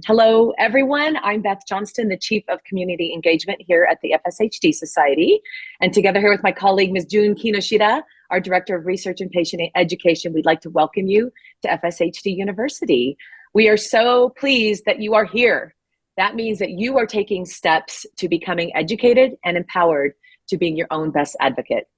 Hello, everyone. I'm Beth Johnston, the Chief of Community Engagement here at the FSHD Society. And together here with my colleague, Ms. June Kinoshita, our Director of Research and Patient Education, we'd like to welcome you to FSHD University. We are so pleased that you are here. That means that you are taking steps to becoming educated and empowered to being your own best advocate.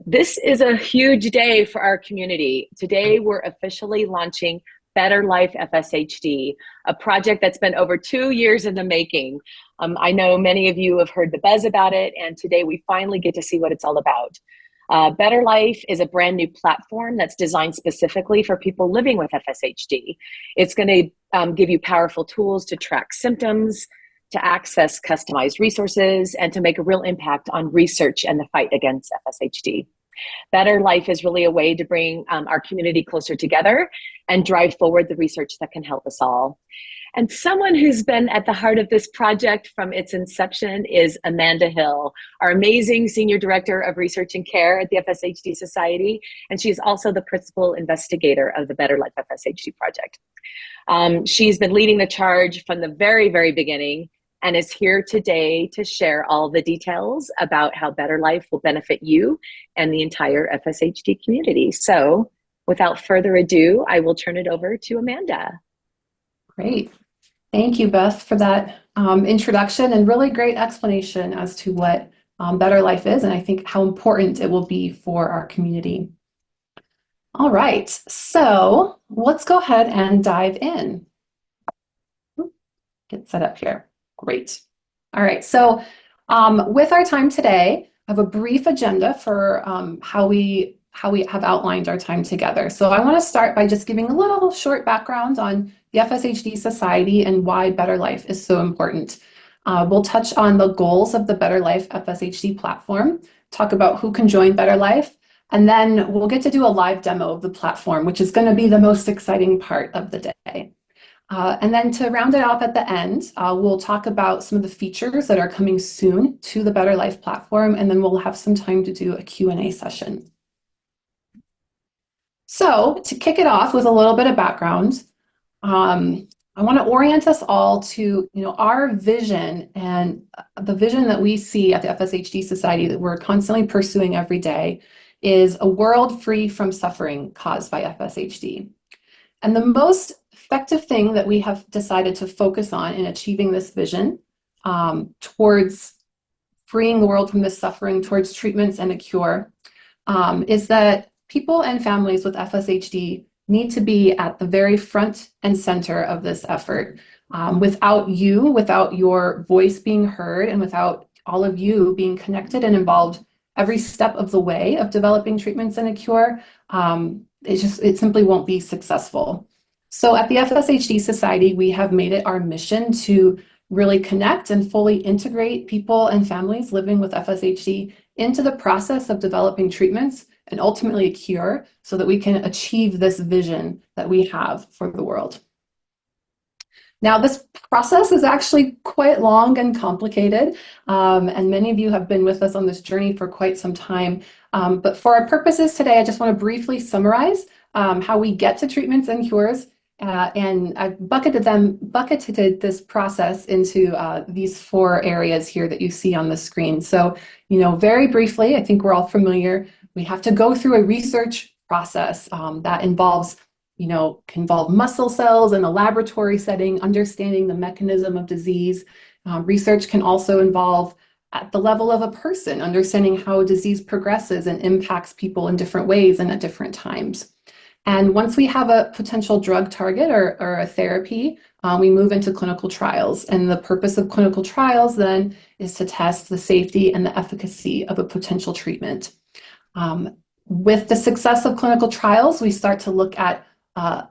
This is a huge day for our community. Today, we're officially launching BetterLife FSHD, a project that's been over 2 years in the making. I know many of you have heard the buzz about it, and today we finally get to see what it's all about. BetterLife is a brand new platform that's designed specifically for people living with FSHD. It's going to give you powerful tools to track symptoms, to access customized resources, and to make a real impact on research and the fight against FSHD. BetterLife is really a way to bring our community closer together and drive forward the research that can help us all. And someone who's been at the heart of this project from its inception is Amanda Hill, our amazing Senior Director of Research and Care at the FSHD Society, and she's also the principal investigator of the BetterLife FSHD project. She's been leading the charge from the very, very beginning and is here today to share all the details about how BetterLife will benefit you and the entire FSHD community. So without further ado, I will turn it over to Amanda. Great. Thank you, Beth, for that introduction and really great explanation as to what BetterLife is and I think how important it will be for our community. All right, so let's go ahead and dive in. Get set up here. Great. All right, so with our time today, I have a brief agenda for how we have outlined our time together. So I want to start by just giving a little short background on the FSHD Society and why BetterLife is so important. We'll touch on the goals of the BetterLife FSHD platform, talk about who can join BetterLife, and then we'll get to do a live demo of the platform, which is going to be the most exciting part of the day. And then to round it off at the end, we'll talk about some of the features that are coming soon to the BetterLife platform, and then we'll have some time to do a Q&A session. So to kick it off with a little bit of background, I want to orient us all to our vision and the vision that we see at the FSHD Society that we're constantly pursuing every day is a world free from suffering caused by FSHD. And the most effective thing that we have decided to focus on in achieving this vision towards freeing the world from this suffering, towards treatments and a cure, is that people and families with FSHD need to be at the very front and center of this effort. Without your voice being heard, and without all of you being connected and involved every step of the way of developing treatments and a cure, it simply won't be successful. So at the FSHD Society, we have made it our mission to really connect and fully integrate people and families living with FSHD into the process of developing treatments and ultimately a cure so that we can achieve this vision that we have for the world. Now, this process is actually quite long and complicated, and many of you have been with us on this journey for quite some time. But for our purposes today, I just want to briefly summarize how we get to treatments and cures, and I've bucketed this process into these 4 areas here that you see on the screen. So, very briefly, I think we're all familiar. We have to go through a research process that involves can involve muscle cells in a laboratory setting, understanding the mechanism of disease. Research can also involve at the level of a person, understanding how disease progresses and impacts people in different ways and at different times. And once we have a potential drug target or a therapy, we move into clinical trials. And the purpose of clinical trials then is to test the safety and the efficacy of a potential treatment. With the success of clinical trials, we start to look at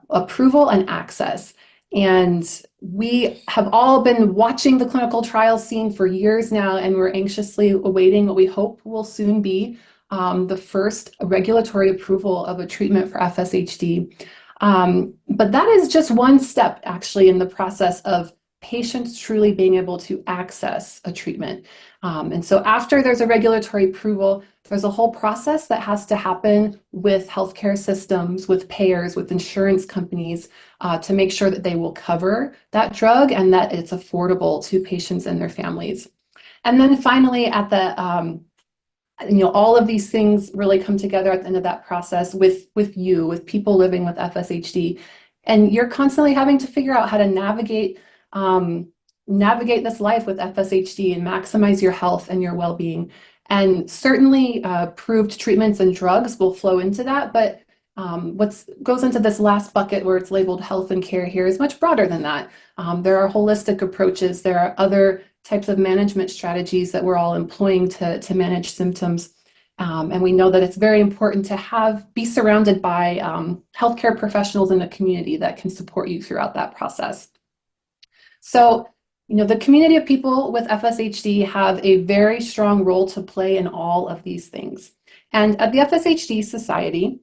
approval and access. And we have all been watching the clinical trial scene for years now, and we're anxiously awaiting what we hope will soon be the first regulatory approval of a treatment for FSHD. But that is just one step actually in the process of patients truly being able to access a treatment. And so after there's a regulatory approval, there's a whole process that has to happen with healthcare systems, with payers, with insurance companies to make sure that they will cover that drug and that it's affordable to patients and their families. And then finally, at the all of these things really come together at the end of that process with people living with FSHD, and you're constantly having to figure out how to navigate this life with FSHD and maximize your health and your well-being. And certainly, approved treatments and drugs will flow into that, but what goes into this last bucket where it's labeled health and care here is much broader than that. There are holistic approaches. There are other types of management strategies that we're all employing to manage symptoms. And we know that it's very important to be surrounded by healthcare professionals in the community that can support you throughout that process. So, the community of people with FSHD have a very strong role to play in all of these things. And at the FSHD Society,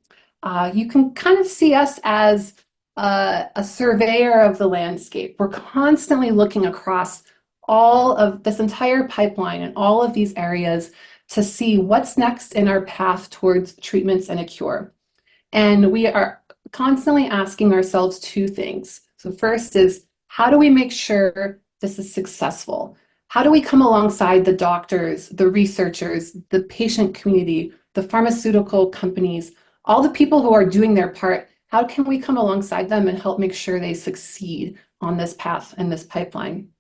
you can kind of see us as a surveyor of the landscape. We're constantly looking across all of this entire pipeline and all of these areas to see what's next in our path towards treatments and a cure. And we are constantly asking ourselves two things. So first is, how do we make sure this is successful? How do we come alongside the doctors, the researchers, the patient community, the pharmaceutical companies, all the people who are doing their part? How can we come alongside them and help make sure they succeed on this path and this pipeline?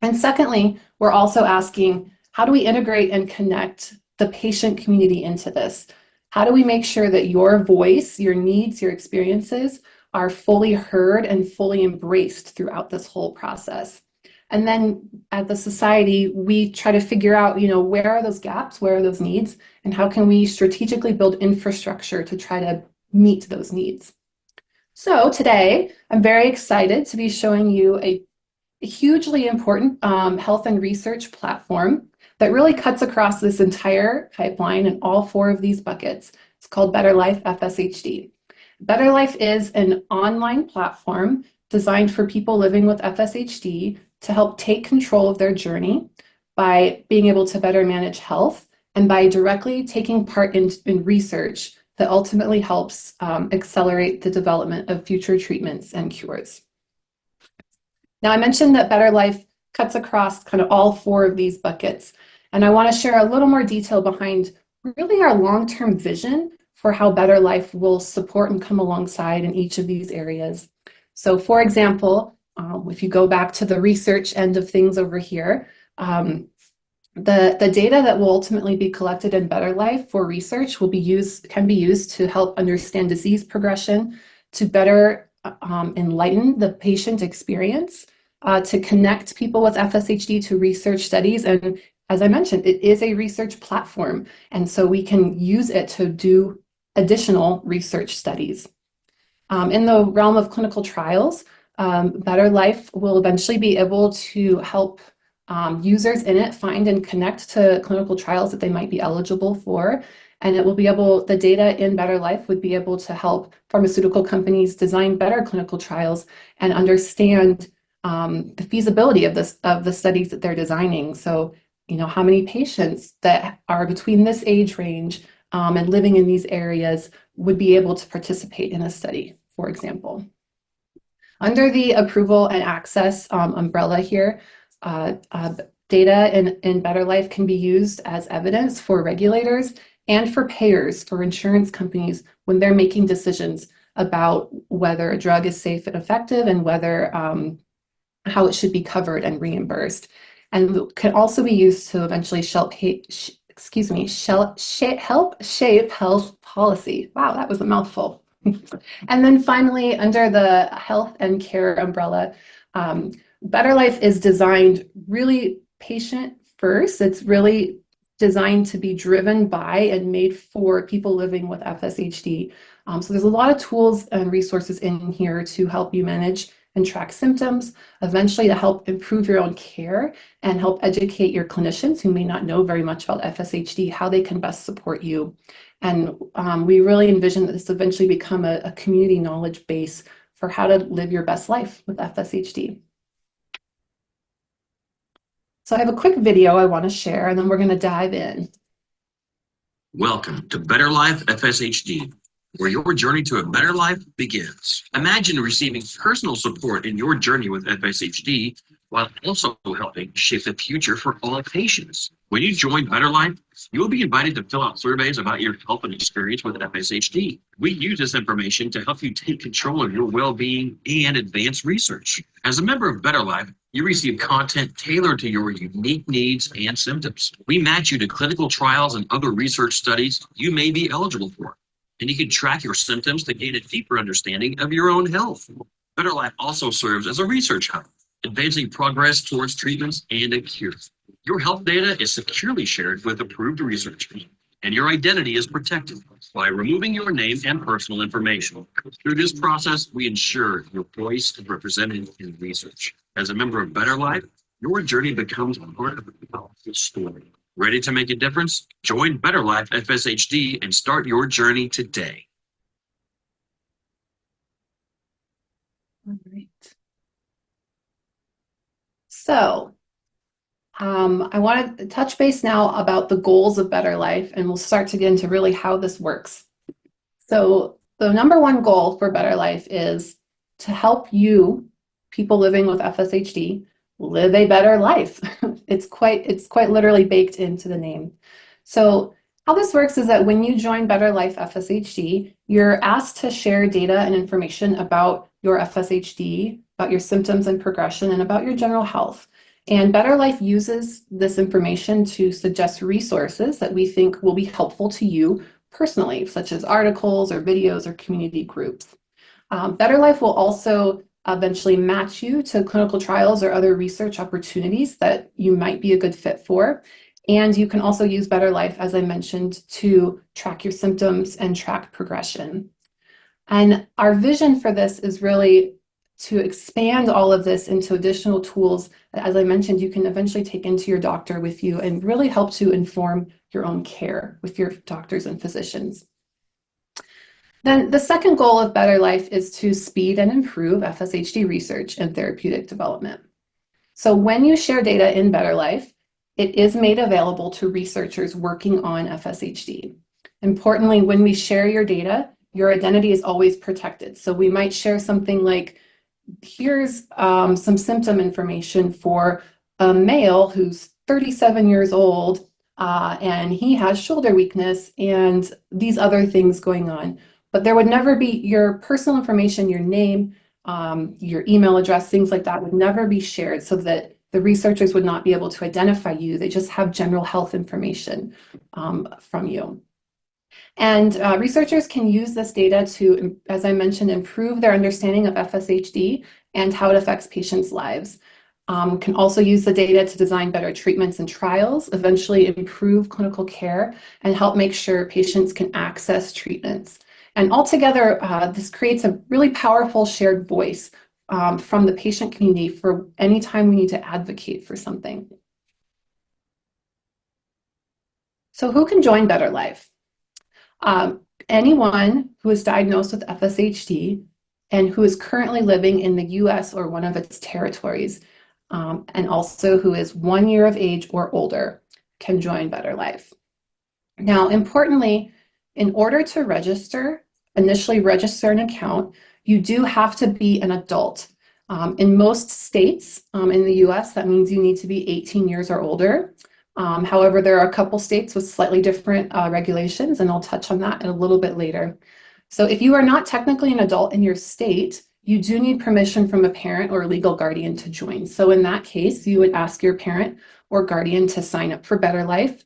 And secondly, we're also asking, how do we integrate and connect the patient community into this? How do we make sure that your voice, your needs, your experiences are fully heard and fully embraced throughout this whole process? And then at the society, we try to figure out, where are those gaps, where are those needs, and how can we strategically build infrastructure to try to meet those needs? So today, I'm very excited to be showing you a hugely important health and research platform that really cuts across this entire pipeline in all four of these buckets. It's called BetterLife FSHD. BetterLife is an online platform designed for people living with FSHD to help take control of their journey by being able to better manage health and by directly taking part in research that ultimately helps accelerate the development of future treatments and cures. Now, I mentioned that BetterLife cuts across kind of all four of these buckets, and I want to share a little more detail behind really our long-term vision for how BetterLife will support and come alongside in each of these areas. So, for example, if you go back to the research end of things over here, the data that will ultimately be collected in BetterLife for research can be used to help understand disease progression, to better enlighten the patient experience, to connect people with FSHD to research studies. And as I mentioned, it is a research platform, and so we can use it to do additional research studies. In the realm of clinical trials, BetterLife will eventually be able to help users in it find and connect to clinical trials that they might be eligible for. And the data in BetterLife would be able to help pharmaceutical companies design better clinical trials and understand the feasibility of the studies that they're designing. So, how many patients that are between this age range and living in these areas would be able to participate in a study, for example. Under the approval and access umbrella here, data in BetterLife can be used as evidence for regulators and for payers, for insurance companies, when they're making decisions about whether a drug is safe and effective and whether how it should be covered and reimbursed. And can also be used to eventually help shape health policy. Wow, that was a mouthful. And then finally, under the health and care umbrella, BetterLife is designed really patient first. It's really designed to be driven by and made for people living with FSHD. So there's a lot of tools and resources in here to help you manage and track symptoms, eventually to help improve your own care and help educate your clinicians who may not know very much about FSHD, how they can best support you. And we really envision that this eventually become a community knowledge base for how to live your best life with FSHD. So I have a quick video I want to share, and then we're going to dive in. Welcome to BetterLife FSHD, where your journey to a better life begins. Imagine receiving personal support in your journey with FSHD while also helping shape the future for all patients. When you join BetterLife, you will be invited to fill out surveys about your health and experience with FSHD. We use this information to help you take control of your well-being and advance research. As a member of BetterLife, you receive content tailored to your unique needs and symptoms. We match you to clinical trials and other research studies you may be eligible for. And you can track your symptoms to gain a deeper understanding of your own health. BetterLife also serves as a research hub, advancing progress towards treatments and a cure. Your health data is securely shared with approved researchers, and your identity is protected by removing your name and personal information. Through this process, we ensure your voice is represented in research. As a member of BetterLife, your journey becomes part of a powerful story. Ready to make a difference? Join BetterLife FSHD and start your journey today. All right. So, I want to touch base now about the goals of BetterLife, and we'll start to get into really how this works. So, the number one goal for BetterLife is to help you, people living with FSHD, live a better life. It's quite literally baked into the name. So, how this works is that when you join BetterLife FSHD, you're asked to share data and information about your FSHD, about your symptoms and progression, and about your general health. And BetterLife uses this information to suggest resources that we think will be helpful to you personally, such as articles or videos or community groups. BetterLife will also eventually match you to clinical trials or other research opportunities that you might be a good fit for. And you can also use BetterLife, as I mentioned, to track your symptoms and track progression. And our vision for this is really to expand all of this into additional tools that, as I mentioned, you can eventually take into your doctor with you and really help to inform your own care with your doctors and physicians. Then the second goal of BetterLife is to speed and improve FSHD research and therapeutic development. So when you share data in BetterLife, it is made available to researchers working on FSHD. Importantly, when we share your data, your identity is always protected. So we might share something like, here's some symptom information for a male who's 37 years old and he has shoulder weakness and these other things going on. But there would never be your personal information, your name, your email address, things like that would never be shared so that the researchers would not be able to identify you. They just have general health information from you. And researchers can use this data to, as I mentioned, improve their understanding of FSHD and how it affects patients' lives. Can also use the data to design better treatments and trials, eventually improve clinical care, and help make sure patients can access treatments. And altogether, this creates a really powerful shared voice from the patient community for any time we need to advocate for something. So who can join BetterLife? Anyone who is diagnosed with FSHD and who is currently living in the US or one of its territories, and also who is 1 year of age or older can join BetterLife. Now, importantly, in order to initially register an account, you do have to be an adult. In most states in the US, that means you need to be 18 years or older. However, there are a couple states with slightly different regulations, and I'll touch on that a little bit later. So if you are not technically an adult in your state, you do need permission from a parent or legal guardian to join. So in that case, you would ask your parent or guardian to sign up for BetterLife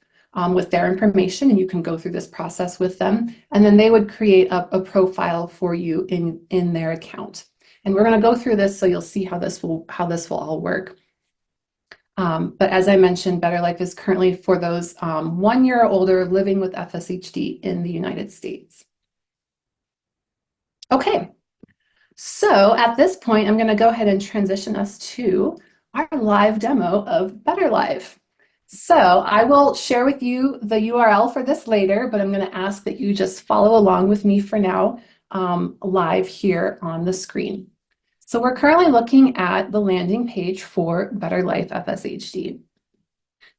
with their information, and you can go through this process with them. And then they would create a profile for you in their account. And we're going to go through this so you'll see how this will all work. But as I mentioned, BetterLife is currently for those 1 year or older living with FSHD in the United States. Okay, so at this point, I'm going to go ahead and transition us to our live demo of BetterLife. So I will share with you the URL for this later, but I'm going to ask that you just follow along with me for now live here on the screen. So we're currently looking at the landing page for BetterLife FSHD.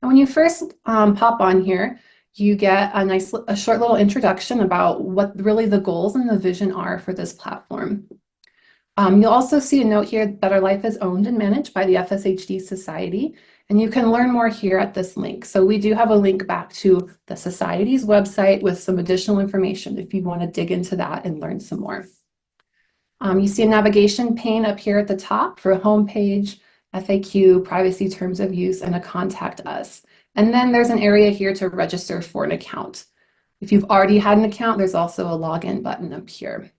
And when you first pop on here, you get a short little introduction about what really the goals and the vision are for this platform. You'll also see a note here, BetterLife is owned and managed by the FSHD Society, and you can learn more here at this link. So we do have a link back to the Society's website with some additional information if you want to dig into that and learn some more. You see a navigation pane up here at the top for a homepage, FAQ, privacy terms of use, and a contact us. And then there's an area here to register for an account. If you've already had an account, there's also a login button up here.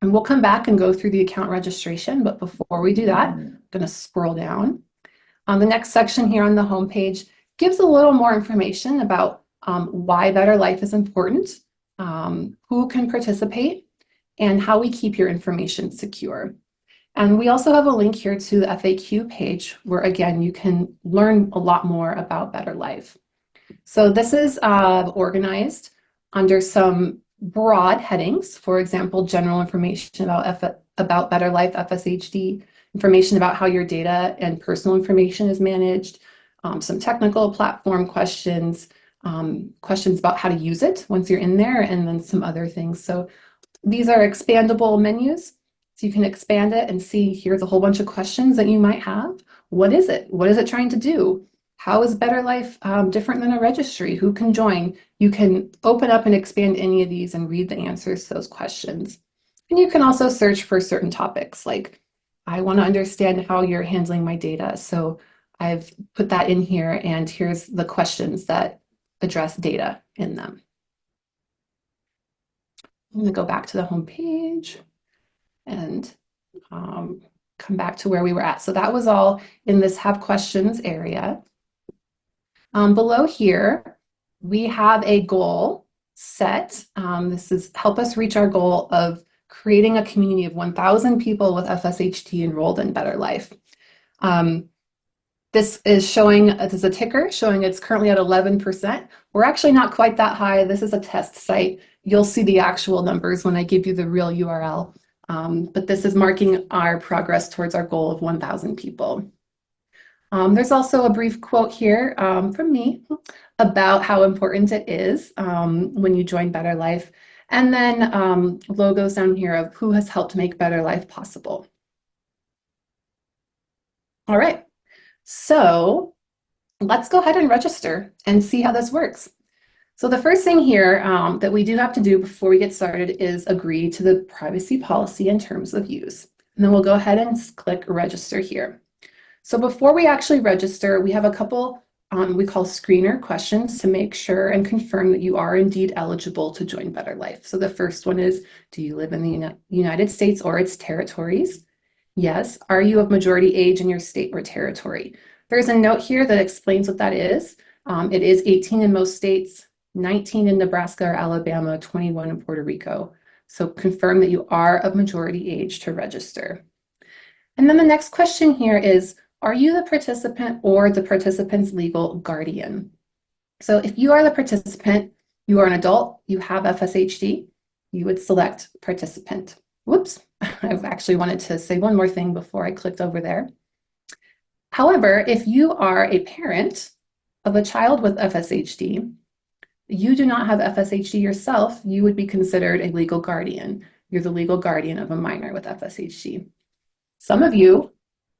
And we'll come back and go through the account registration, but before we do that, I'm going to scroll down. The next section here on the homepage gives a little more information about why BetterLife is important, who can participate, and how we keep your information secure. And we also have a link here to the FAQ page where, again, you can learn a lot more about BetterLife. So this is organized under some broad headings. For example, general information about BetterLife FSHD, information about how your data and personal information is managed, some technical platform questions, questions about how to use it once you're in there, and then some other things. So these are expandable menus. So you can expand it and see here's a whole bunch of questions that you might have. What is it? What is it trying to do? How is BetterLife different than a registry? Who can join? You can open up and expand any of these and read the answers to those questions. And you can also search for certain topics, like I want to understand how you're handling my data. So I've put that in here, and here's the questions that address data in them. I'm going to go back to the home page and come back to where we were at. So that was all in this Have Questions area. Below here, we have a goal set. This is help us reach our goal of creating a community of 1,000 people with FSHD enrolled in BetterLife. This is showing, this is a ticker showing it's currently at 11%. We're actually not quite that high. This is a test site. You'll see the actual numbers when I give you the real URL. But this is marking our progress towards our goal of 1,000 people. There's also a brief quote here from me about how important it is when you join BetterLife, and then logos down here of who has helped make BetterLife possible. All right, so let's go ahead and register and see how this works. So the first thing here that we do have to do before we get started is agree to the privacy policy and terms of use. And then we'll go ahead and click register here. So before we actually register, we have a couple we call screener questions to make sure and confirm that you are indeed eligible to join BetterLife. So the first one is, do you live in the United States or its territories? Yes. Are you of majority age in your state or territory? There's a note here that explains what that is. It is 18 in most states, 19 in Nebraska or Alabama, 21 in Puerto Rico. So confirm that you are of majority age to register. And then the next question here is, are you the participant or the participant's legal guardian? So if you are the participant, you are an adult, you have FSHD, you would select participant. Whoops, I've actually wanted to say one more thing before I clicked over there. However, if you are a parent of a child with FSHD, you do not have FSHD yourself, you would be considered a legal guardian. You're the legal guardian of a minor with FSHD. Some of you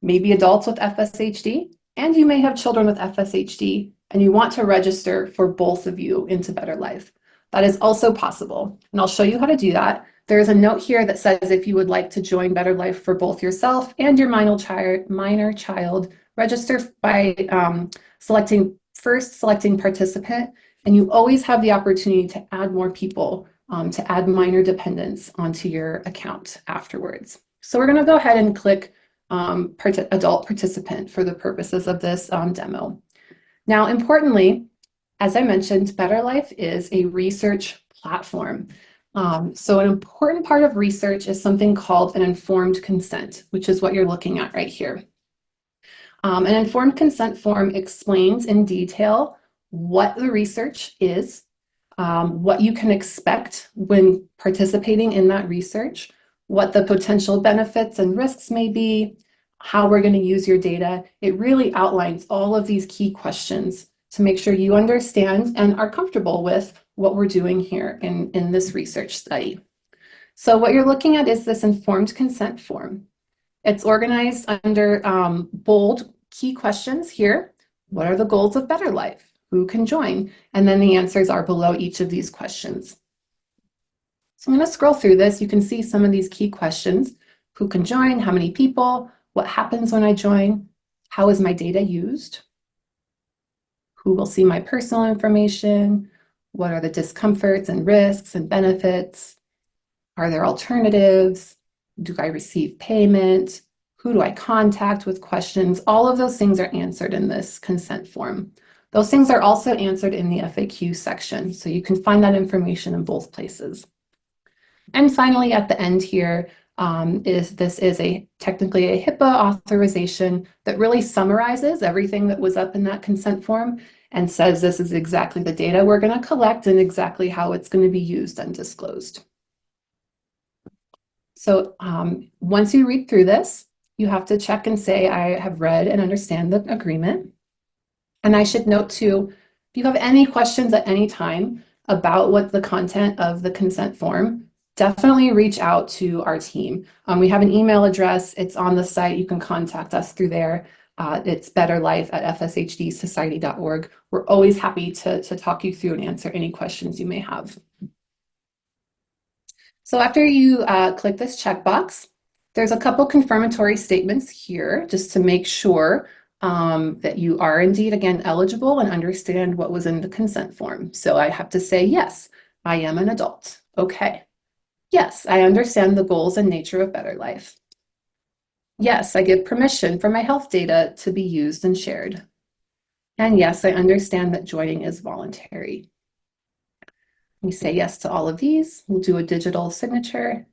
may be adults with FSHD, and you may have children with FSHD, and you want to register for both of you into BetterLife. That is also possible, and I'll show you how to do that. There's a note here that says if you would like to join BetterLife for both yourself and your minor child, register by selecting participant, and you always have the opportunity to add more people, to add minor dependents onto your account afterwards. So we're going to go ahead and click adult participant for the purposes of this demo. Now, importantly, as I mentioned, BetterLife is a research platform. So an important part of research is something called an informed consent, which is what you're looking at right here. An informed consent form explains in detail what the research is, what you can expect when participating in that research, what the potential benefits and risks may be, how we're going to use your data. It really outlines all of these key questions to make sure you understand and are comfortable with what we're doing here in this research study. So what you're looking at is this informed consent form. It's organized under bold key questions here. What are the goals of Better Life? Who can join? And then the answers are below each of these questions. So I'm going to scroll through this. You can see some of these key questions. Who can join? How many people? What happens when I join? How is my data used? Who will see my personal information? What are the discomforts and risks and benefits? Are there alternatives? Do I receive payment? Who do I contact with questions? All of those things are answered in this consent form. Those things are also answered in the FAQ section, so you can find that information in both places. And finally, at the end here, this is technically a HIPAA authorization that really summarizes everything that was up in that consent form and says this is exactly the data we're going to collect and exactly how it's going to be used and disclosed. So once you read through this, you have to check and say, I have read and understand the agreement. And I should note too, if you have any questions at any time about what the content of the consent form, definitely reach out to our team. We have an email address. It's on the site. You can contact us through there. It's betterlife@fshtsdsociety.org. We're always happy to talk you through and answer any questions you may have. So after you click this checkbox, there's a couple confirmatory statements here just to make sure that you are indeed, again, eligible and understand what was in the consent form. So I have to say, yes, I am an adult. Okay. Yes, I understand the goals and nature of Better Life. Yes, I give permission for my health data to be used and shared. And yes, I understand that joining is voluntary. We say yes to all of these. We'll do a digital signature.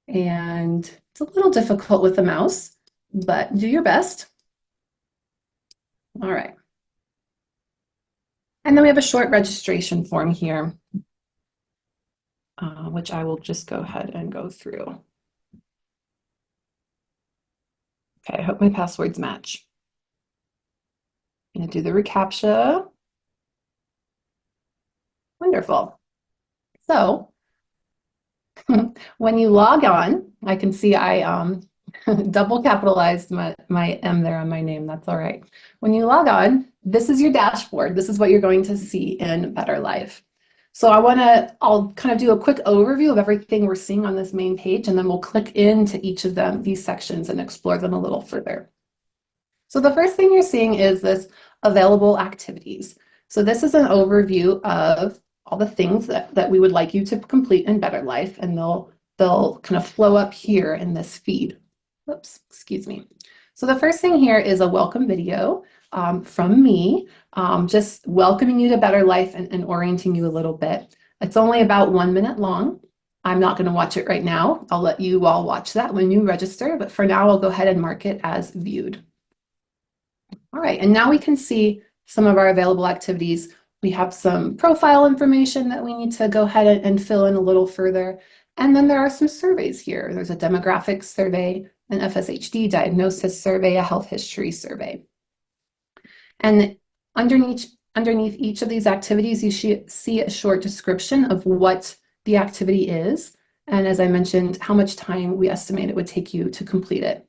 And it's a little difficult with the mouse, but do your best. All right. And then we have a short registration form here, which I will just go ahead and go through. Okay, I hope my passwords match. I'm going to do the reCAPTCHA. Wonderful. So when you log on, I can see I double capitalized my M there on my name. That's all right. When you log on, this is your dashboard. This is what you're going to see in Better Life. So I'll kind of do a quick overview of everything we're seeing on this main page, and then we'll click into each of these sections and explore them a little further. So the first thing you're seeing is this available activities. So this is an overview of all the things that we would like you to complete in Better Life, and they'll kind of flow up here in this feed. Oops, excuse me. So the first thing here is a welcome video from me, just welcoming you to Better Life and orienting you a little bit. It's only about 1 minute long. I'm not going to watch it right now. I'll let you all watch that when you register, but for now I'll go ahead and mark it as viewed. All right, and now we can see some of our available activities. We have some profile information that we need to go ahead and fill in a little further. And then there are some surveys here. There's a demographics survey, an FSHD diagnosis survey, a health history survey. And underneath each of these activities, you should see a short description of what the activity is. And as I mentioned, how much time we estimate it would take you to complete it.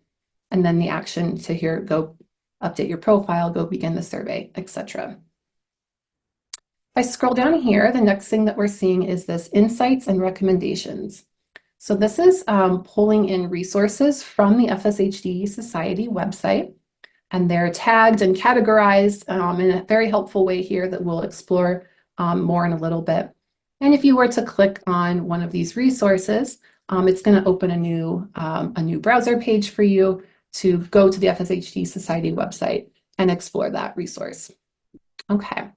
And then the action to here, go update your profile, go begin the survey, etc. If I scroll down here, the next thing that we're seeing is this insights and recommendations. So this is pulling in resources from the FSHD Society website, and they're tagged and categorized in a very helpful way here that we'll explore more in a little bit. And if you were to click on one of these resources, it's going to open a new browser page for you to go to the FSHD Society website and explore that resource. Okay.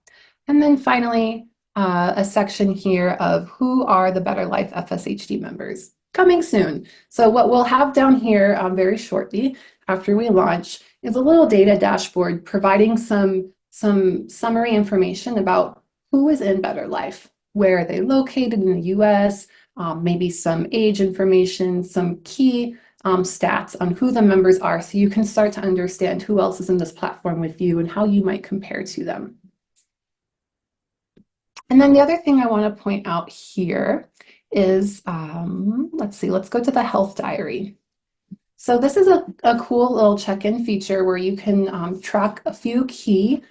And then finally, a section here of who are the Better Life FSHD members. Coming soon. So what we'll have down here very shortly after we launch is a little data dashboard providing some summary information about who is in Better Life, where are they located in the US, maybe some age information, some key stats on who the members are, so you can start to understand who else is in this platform with you and how you might compare to them. And then the other thing I want to point out here is, let's see, let's go to the health diary. So this is a cool little check-in feature where you can track a few key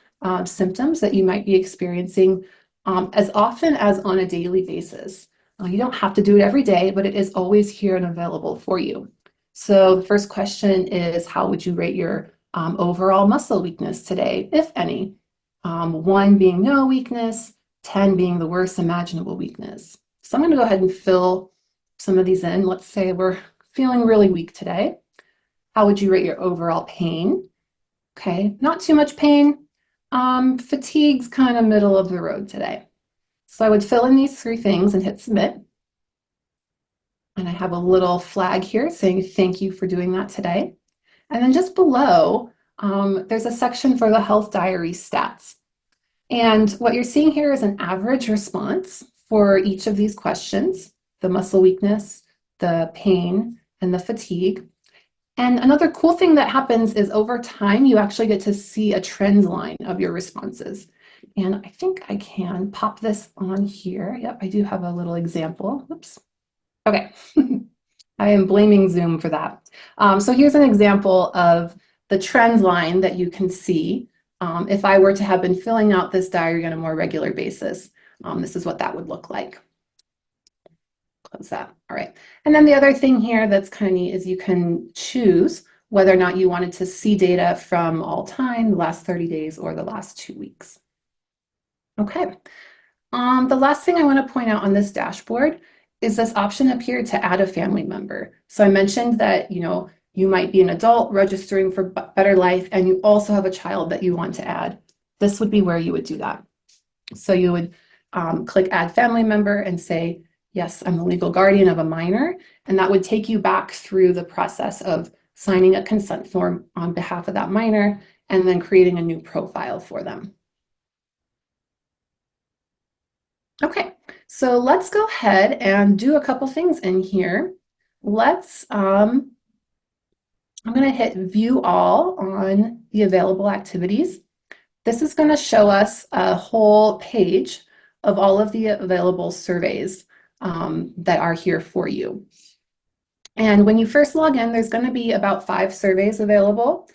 symptoms that you might be experiencing as often as on a daily basis. You don't have to do it every day, but it is always here and available for you. So the first question is, how would you rate your overall muscle weakness today, if any? 1 being no weakness, 10 being the worst imaginable weakness. So I'm going to go ahead and fill some of these in. Let's say we're feeling really weak today. How would you rate your overall pain? Okay, not too much pain. Fatigue's kind of middle of the road today. So I would fill in these 3 things and hit submit. And I have a little flag here saying thank you for doing that today. And then just below, there's a section for the health diary stats. And what you're seeing here is an average response for each of these questions: the muscle weakness, the pain, and the fatigue. And another cool thing that happens is over time, you actually get to see a trend line of your responses. And I think I can pop this on here. Yep, I do have a little example. Oops. Okay. I am blaming Zoom for that. So here's an example of the trend line that you can see if I were to have been filling out this diary on a more regular basis. This is what that would look like. Close that. All right. And then the other thing here that's kind of neat is you can choose whether or not you wanted to see data from all time, the last 30 days, or the last 2 weeks. Okay. The last thing I want to point out on this dashboard is this option up here to add a family member. So I mentioned that, you might be an adult registering for BetterLife and you also have a child that you want to add. This would be where you would do that. So you would click add family member and say, yes, I'm the legal guardian of a minor, and that would take you back through the process of signing a consent form on behalf of that minor and then creating a new profile for them. Okay, so let's go ahead and do a couple things in here. I'm going to hit view all on the available activities. This is going to show us a whole page of all of the available surveys that are here for you. And when you first log in, there's going to be about 5 surveys available.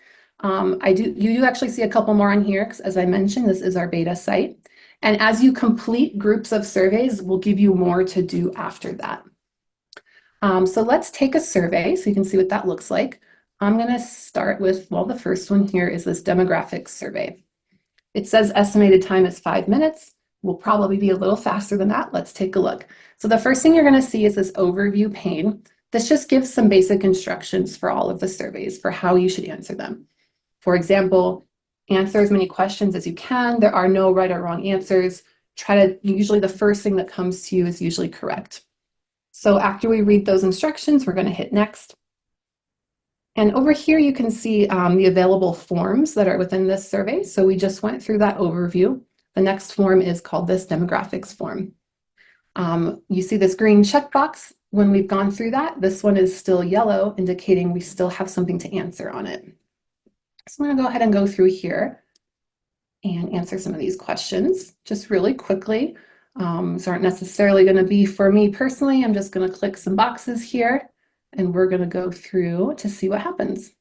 You do actually see a couple more on here because, as I mentioned, this is our beta site. And as you complete groups of surveys, we'll give you more to do after that. So let's take a survey so you can see what that looks like. I'm going to start with, the first one here is this demographics survey. It says estimated time is 5 minutes. We'll probably be a little faster than that. Let's take a look. So the first thing you're going to see is this overview pane. This just gives some basic instructions for all of the surveys for how you should answer them. For example, answer as many questions as you can. There are no right or wrong answers. Usually the first thing that comes to you is usually correct. So after we read those instructions, we're going to hit next. And over here, you can see the available forms that are within this survey. So we just went through that overview. The next form is called this demographics form. You see this green checkbox. When we've gone through that, this one is still yellow, indicating we still have something to answer on it. So I'm going to go ahead and go through here and answer some of these questions just really quickly. These aren't necessarily going to be for me personally. I'm just going to click some boxes here. And we're going to go through to see what happens.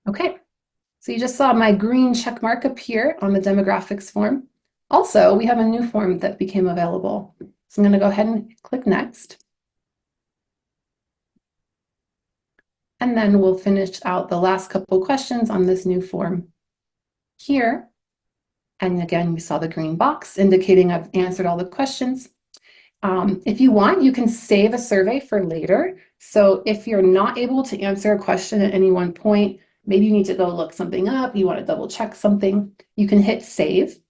Okay, so you just saw my green check mark appear on the demographics form. Also, we have a new form that became available. So I'm going to go ahead and click next. And then we'll finish out the last couple questions on this new form here. And again, we saw the green box indicating I've answered all the questions. If you want, you can save a survey for later. So if you're not able to answer a question at any one point, maybe you need to go look something up, you want to double check something, you can hit save.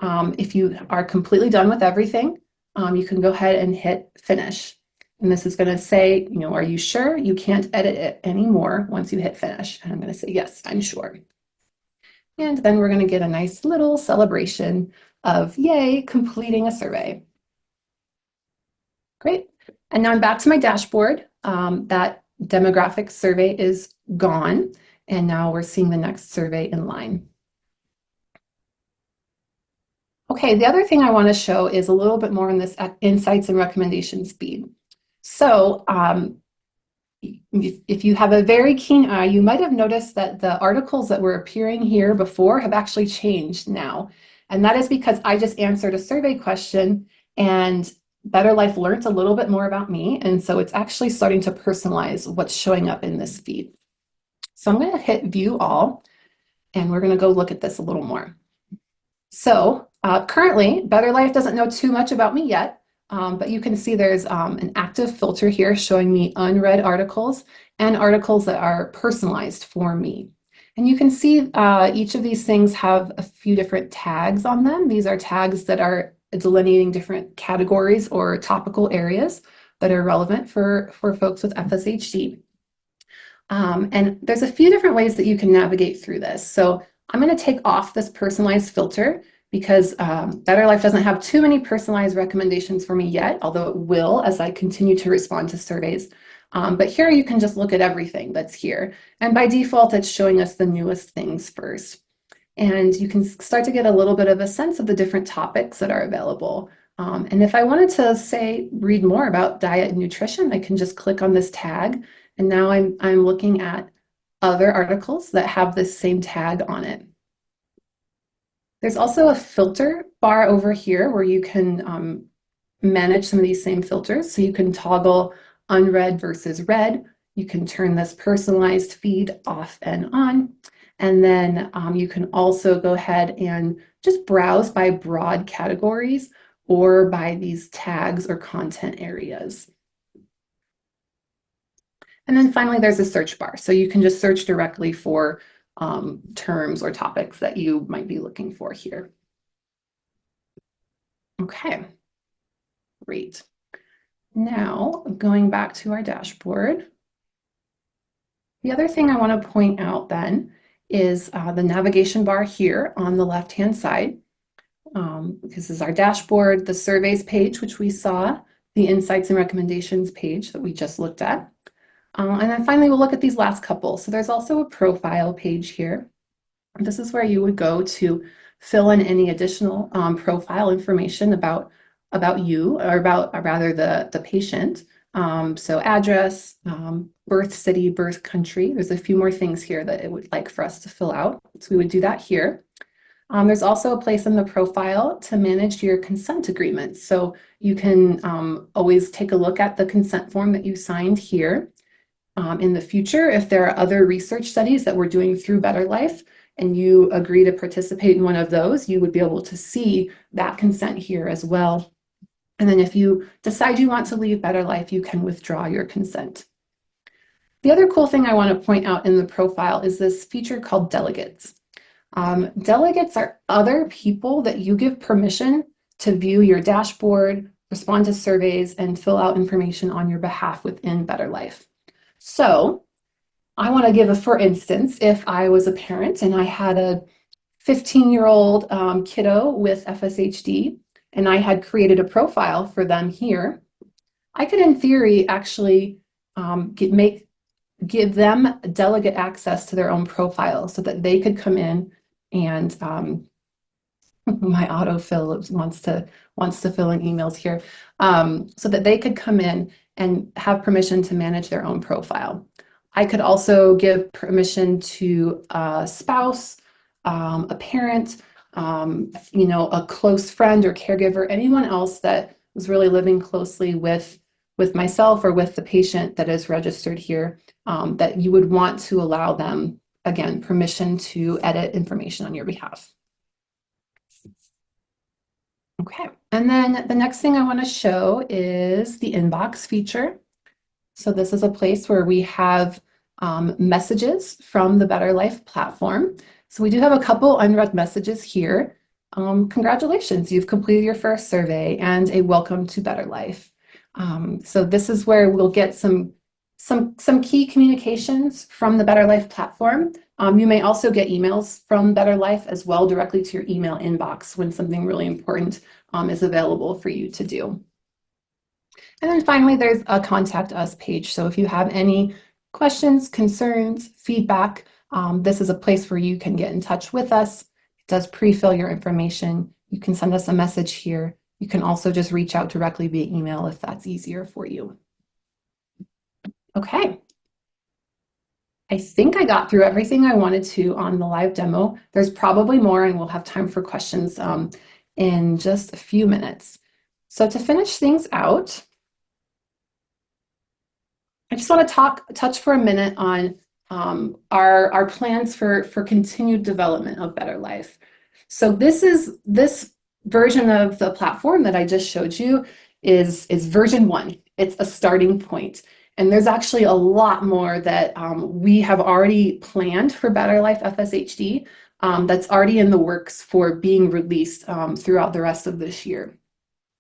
If you are completely done with everything, you can go ahead and hit finish. And this is going to say, are you sure? You can't edit it anymore once you hit finish. And I'm going to say, yes, I'm sure. And then we're going to get a nice little celebration of, yay, completing a survey. Great. And now I'm back to my dashboard. That demographic survey is gone. And now we're seeing the next survey in line. Okay, the other thing I want to show is a little bit more on this insights and recommendations feed. So if you have a very keen eye, you might have noticed that the articles that were appearing here before have actually changed now. And that is because I just answered a survey question and Better Life learned a little bit more about me. And so it's actually starting to personalize what's showing up in this feed. So I'm going to hit view all, and we're going to go look at this a little more. So currently, Better Life doesn't know too much about me yet, but you can see there's an active filter here showing me unread articles and articles that are personalized for me. And you can see each of these things have a few different tags on them. These are tags that are delineating different categories or topical areas that are relevant for folks with FSHD. And there's a few different ways that you can navigate through this. So I'm going to take off this personalized filter because Better Life doesn't have too many personalized recommendations for me yet, although it will as I continue to respond to surveys. But here you can just look at everything that's here. And by default, it's showing us the newest things first. And you can start to get a little bit of a sense of the different topics that are available. And if I wanted to, say, read more about diet and nutrition, I can just click on this tag. And now I'm looking at other articles that have this same tag on it. There's also a filter bar over here where you can manage some of these same filters. So you can toggle unread versus read. You can turn this personalized feed off and on. And then you can also go ahead and just browse by broad categories or by these tags or content areas. And then finally, there's a search bar. So you can just search directly for terms or topics that you might be looking for here. Okay, great. Now, going back to our dashboard, the other thing I want to point out then is the navigation bar here on the left-hand side. This is our dashboard, the surveys page, which we saw, the insights and recommendations page that we just looked at. And then finally, we'll look at these last couple. So there's also a profile page here. This is where you would go to fill in any additional profile information about you, or rather the patient. So address, birth city, birth country. There's a few more things here that it would like for us to fill out. So we would do that here. There's also a place in the profile to manage your consent agreements. So you can always take a look at the consent form that you signed here. In the future, if there are other research studies that we're doing through Better Life and you agree to participate in one of those, you would be able to see that consent here as well. And then if you decide you want to leave Better Life, you can withdraw your consent. The other cool thing I want to point out in the profile is this feature called delegates. Delegates are other people that you give permission to view your dashboard, respond to surveys, and fill out information on your behalf within Better Life. So I want to give a, for instance, if I was a parent and I had a 15-year-old kiddo with FSHD and I had created a profile for them here, I could in theory actually give them delegate access to their own profile so that they could come in and my autofill wants to fill in emails here, so that they could come in and have permission to manage their own profile. I could also give permission to a spouse, a parent, a close friend or caregiver, anyone else that was really living closely with myself or with the patient that is registered here, that you would want to allow them, again, permission to edit information on your behalf. Okay, and then the next thing I want to show is the inbox feature. So this is a place where we have messages from the Better Life platform. So we do have a couple unread messages here. Congratulations, you've completed your first survey, and a welcome to Better Life. So this is where we'll get some key communications from the Better Life platform. You may also get emails from Better Life as well directly to your email inbox when something really important is available for you to do. And then finally, there's a contact us page. So if you have any questions, concerns, feedback, This is a place where you can get in touch with us. It does pre-fill your information. You can send us a message here. You can also just reach out directly via email if that's easier for you. Okay. I think I got through everything I wanted to on the live demo. There's probably more, and we'll have time for questions in just a few minutes. So to finish things out, I just want to touch for a minute on our plans for continued development of Better Life. So this version of the platform that I just showed you is version 1. It's a starting point. And there's actually a lot more that we have already planned for Better Life FSHD that's already in the works for being released throughout the rest of this year.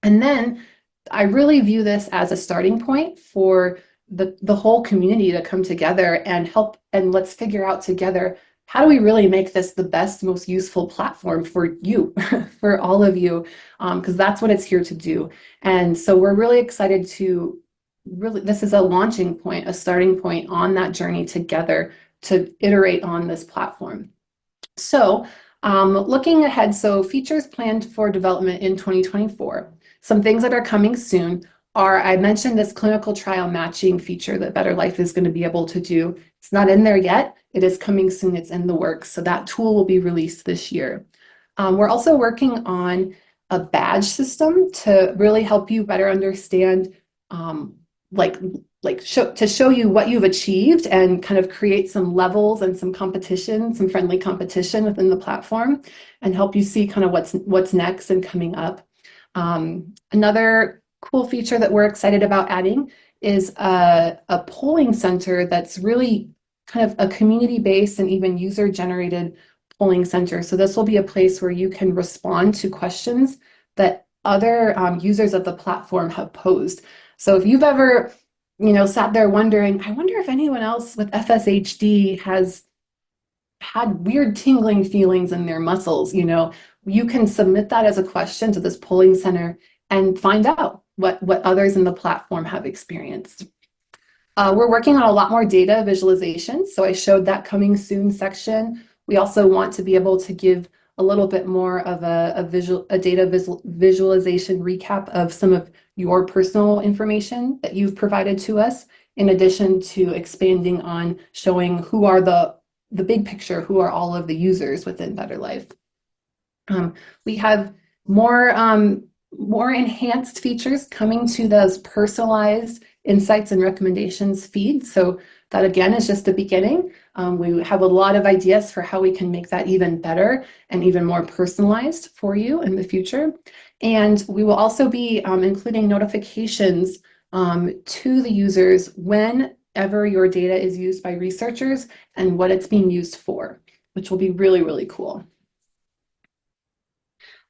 And then I really view this as a starting point for the whole community to come together and help, and let's figure out together, how do we really make this the best, most useful platform for you, for all of you, because that's what it's here to do. And so we're really excited to this is a launching point, a starting point on that journey together to iterate on this platform. So looking ahead, so features planned for development in 2024. Some things that are coming soon are, I mentioned this clinical trial matching feature that Better Life is going to be able to do. It's not in there yet. It is coming soon. It's in the works. So that tool will be released this year. We're also working on a badge system to really help you better understand to show you what you've achieved and kind of create some levels and some competition, some friendly competition within the platform, and help you see kind of what's next and coming up. Another cool feature that we're excited about adding is a polling center that's really kind of a community-based and even user-generated polling center. So this will be a place where you can respond to questions that other users of the platform have posed. So if you've ever, sat there wondering, I wonder if anyone else with FSHD has had weird tingling feelings in their muscles, you can submit that as a question to this polling center and find out what others in the platform have experienced. We're working on a lot more data visualization. So I showed that coming soon section. We also want to be able to give a little bit more of a data visualization recap of some of your personal information that you've provided to us, in addition to expanding on showing who are the big picture, who are all of the users within Better Life. We have more enhanced features coming to those personalized insights and recommendations feed. So that again is just the beginning. We have a lot of ideas for how we can make that even better and even more personalized for you in the future. And we will also be including notifications to the users whenever your data is used by researchers and what it's being used for, which will be really, really cool.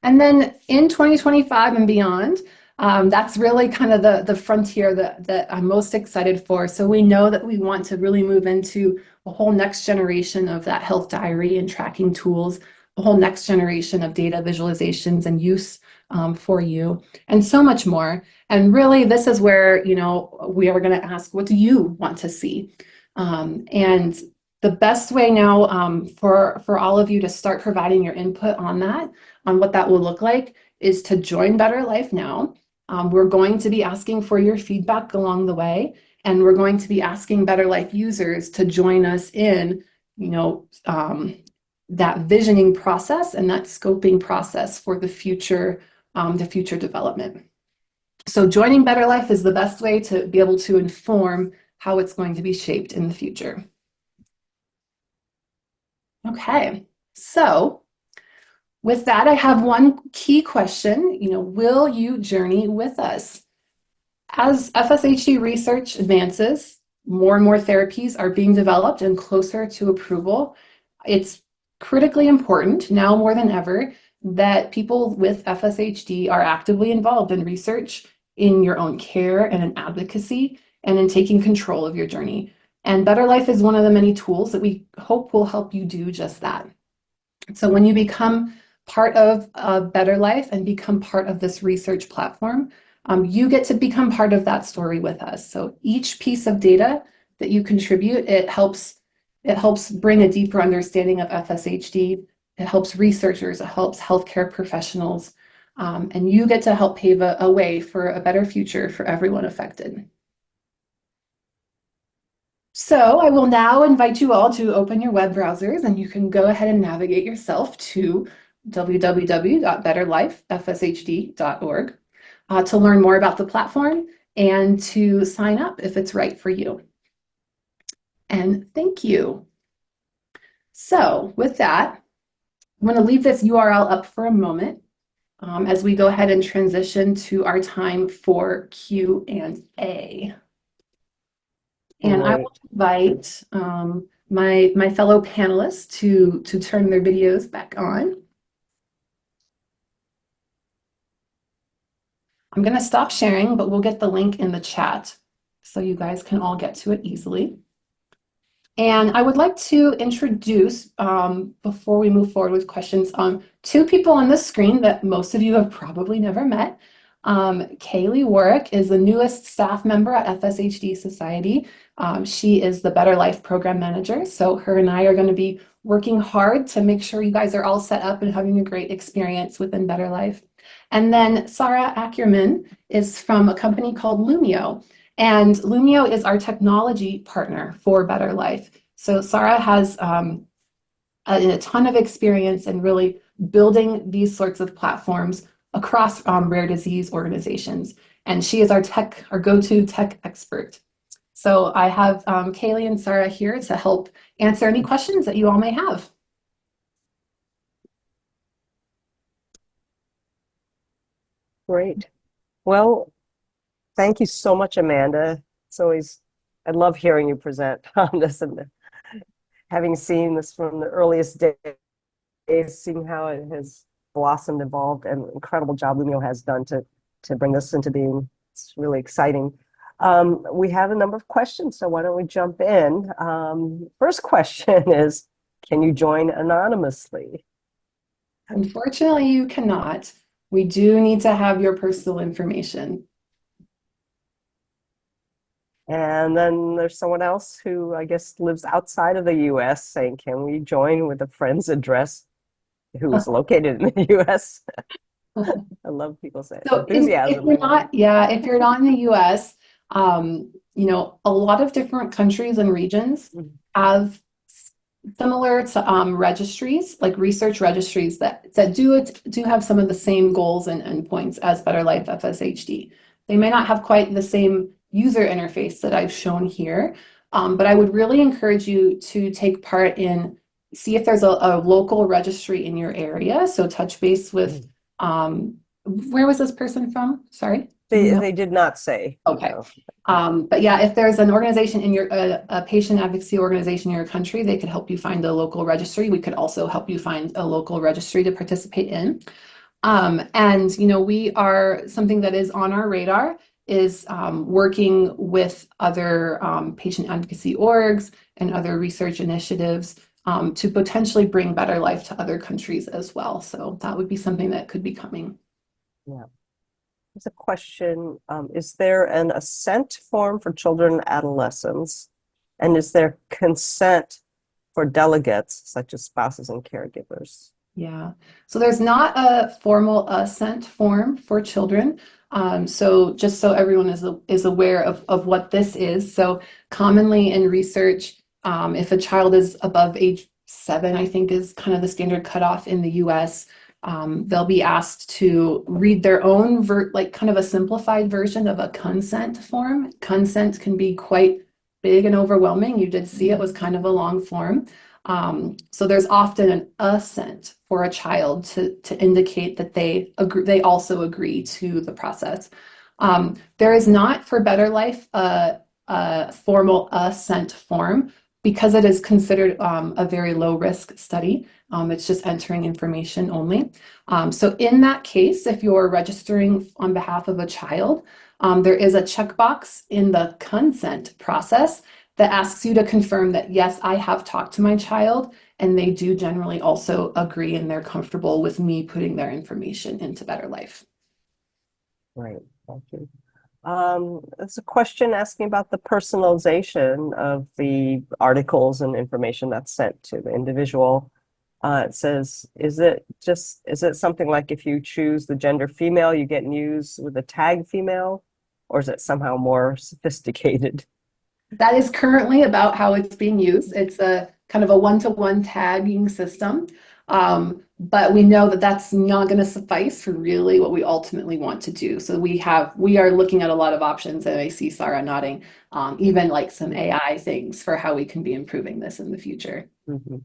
And then in 2025 and beyond, that's really kind of the frontier that I'm most excited for. So we know that we want to really move into a whole next generation of that health diary and tracking tools, a whole next generation of data visualizations and use for you, and so much more. And really, this is where, we are going to ask, what do you want to see? And the best way now for all of you to start providing your input on that, on what that will look like, is to join Better Life now. We're going to be asking for your feedback along the way, and we're going to be asking Better Life users to join us in, that visioning process and that scoping process for the future development. So joining Better Life is the best way to be able to inform how it's going to be shaped in the future. Okay, so with that, I have one key question. Will you journey with us? As FSHD research advances, more and more therapies are being developed and closer to approval. It's critically important, now more than ever, that people with FSHD are actively involved in research, in your own care and in advocacy, and in taking control of your journey. And Better Life is one of the many tools that we hope will help you do just that. So when you become part of Better Life and become part of this research platform, you get to become part of that story with us. So each piece of data that you contribute, it helps It helps bring a deeper understanding of FSHD. It helps researchers, it helps healthcare professionals, and you get to help pave a way for a better future for everyone affected. So I will now invite you all to open your web browsers, and you can go ahead and navigate yourself to www.betterlifefshd.org to learn more about the platform and to sign up if it's right for you. And thank you. So with that, I'm going to leave this URL up for a moment as we go ahead and transition to our time for Q&A. And I will invite my fellow panelists to turn their videos back on. I'm going to stop sharing, but we'll get the link in the chat so you guys can all get to it easily. And I would like to introduce, before we move forward with questions, two people on the screen that most of you have probably never met. Kaylee Warwick is the newest staff member at FSHD Society. She is the Better Life Program Manager. So her and I are going to be working hard to make sure you guys are all set up and having a great experience within Better Life. And then Sarah Ackerman is from a company called Lumio. And Lumio is our technology partner for Better Life. So Sarah has a ton of experience in really building these sorts of platforms across rare disease organizations. And she is our go-to tech expert. So I have Kaylee and Sarah here to help answer any questions that you all may have. Great. Well, thank you so much, Amanda. It's always, I love hearing you present on this, and having seen this from the earliest days, seeing how it has blossomed, evolved, and incredible job Lumio has done to bring this into being. It's really exciting. We have a number of questions, so why don't we jump in? First question is, can you join anonymously? Unfortunately, you cannot. We do need to have your personal information. And then there's someone else who I guess lives outside of the US saying, can we join with a friend's address who is located in the US? I love people saying So enthusiasm. if you're not, if you're not in the US, you know, a lot of different countries and regions have similar to registries, like research registries that do have some of the same goals and endpoints as Better Life FSHD. They may not have quite the same user interface that I've shown here, but I would really encourage you to take part in, see if there's a local registry in your area. So touch base with, where was this person from? Sorry. They did not say. Okay. But yeah, if there's an organization in your, a patient advocacy organization in your country, they could help you find a local registry. We could also help you find a local registry to participate in. And, you know, we are, something that is on our radar is working with other patient advocacy orgs and other research initiatives to potentially bring Better Life to other countries as well. So that would be something that could be coming. Yeah. There's a question, is there an assent form for children and adolescents? And is there consent for delegates, such as spouses and caregivers? Yeah, so there's not a formal assent form for children. So just so everyone is aware of what this is. So commonly in research, if a child is above age 7, I think is kind of the standard cutoff in the US, they'll be asked to read their own, like kind of a simplified version of a consent form. Consent can be quite big and overwhelming. You did see it was kind of a long form. So there's often an assent for a child to indicate that they agree, they also agree to the process. There is not for Better Life a formal assent form because it is considered a very low risk study. It's just entering information only. So in that case, if you're registering on behalf of a child, there is a checkbox in the consent process that asks you to confirm that, yes, I have talked to my child, and they do generally also agree and they're comfortable with me putting their information into Better Life. Right, thank you. It's a question asking about the personalization of the articles and information that's sent to the individual. It says, is it something like if you choose the gender female, you get news with the tag female, or is it somehow more sophisticated? That is currently about how it's being used. It's a kind of a one-to-one tagging system. But we know that that's not going to suffice for really what we ultimately want to do. So we are looking at a lot of options, and I see Sarah nodding, even like some AI things for how we can be improving this in the future. Mhm.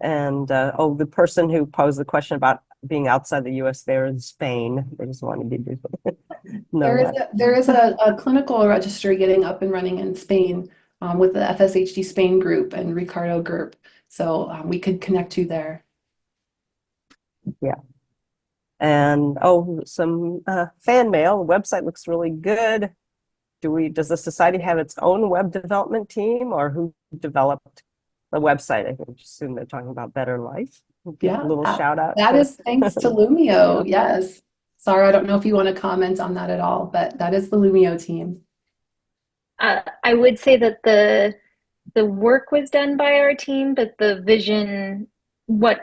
And the person who posed the question about being outside the US, they're in Spain. They just wanted to know that. There is a clinical registry getting up and running in Spain, with the FSHD Spain group and Ricardo Group. So we could connect you there. Yeah. And some fan mail. The website looks really good. Does the society have its own web development team, or who developed the website? I can assume they're talking about Better Life. Give Yeah, a little shout out. that is thanks to Lumio. Yes. Sarah, I don't know if you want to comment on that at all, but that is the Lumio team. I would say that the work was done by our team, but the vision, what